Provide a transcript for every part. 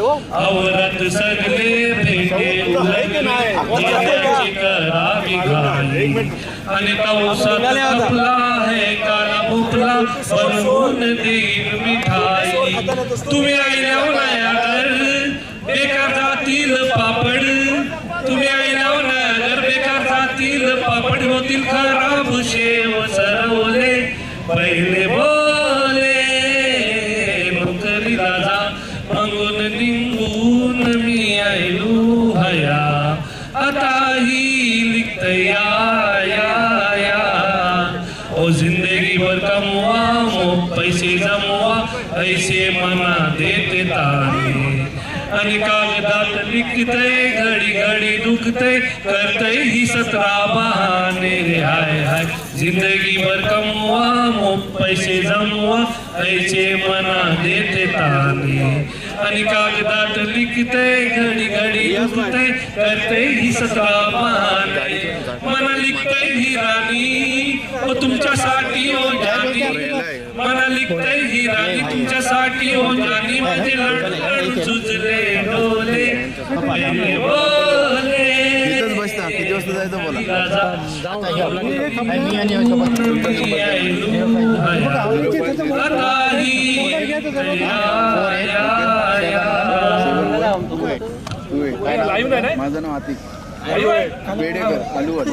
औरत सगळे भेटे करावी घाई आणि कौसात आपला है काला भोपला बनवून देईल मिठाई तुम्ही आईल्याव नयागर बेकार जातील पापड तुम्ही आईल्याव नयागर बेकार जातील पापड होतील खराब शेव सरवले पहिले बोले भुकली राजा मागून निघून मी आयलू हया आता ही लिखत या ओ जिंदगी भर कमवा मो पैसे जमवा ऐसे मना देते तारे आणि कागदात लिखते घडी घडी दुखते करते ही 17 बहाने रे हाय हाय जिंदगी भर कमवा मो पैसे जमवा ऐसे मना देते ताने आणि कागदात लिखते घडी घडी दुखते करते ही 17 बहाने मना लिखते ही राणी ओ तुमच्यासाठी हो जानी मना लिखते ही राणी तुमच्यासाठी हो जानी माझे लढ सुजले डोले बोले इथंच बसता किती वाजता जायचं बोला माझं नाव आतिक बेडेकर अलुवड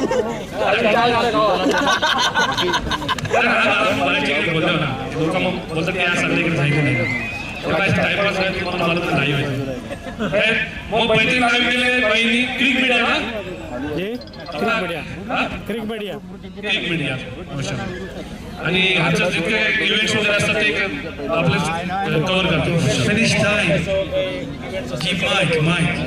आणि ह्याचं जितके इव्हेंट्स वगैरे असतात ते आपले कव्हर करतो फिनिश टाइम कीप माइक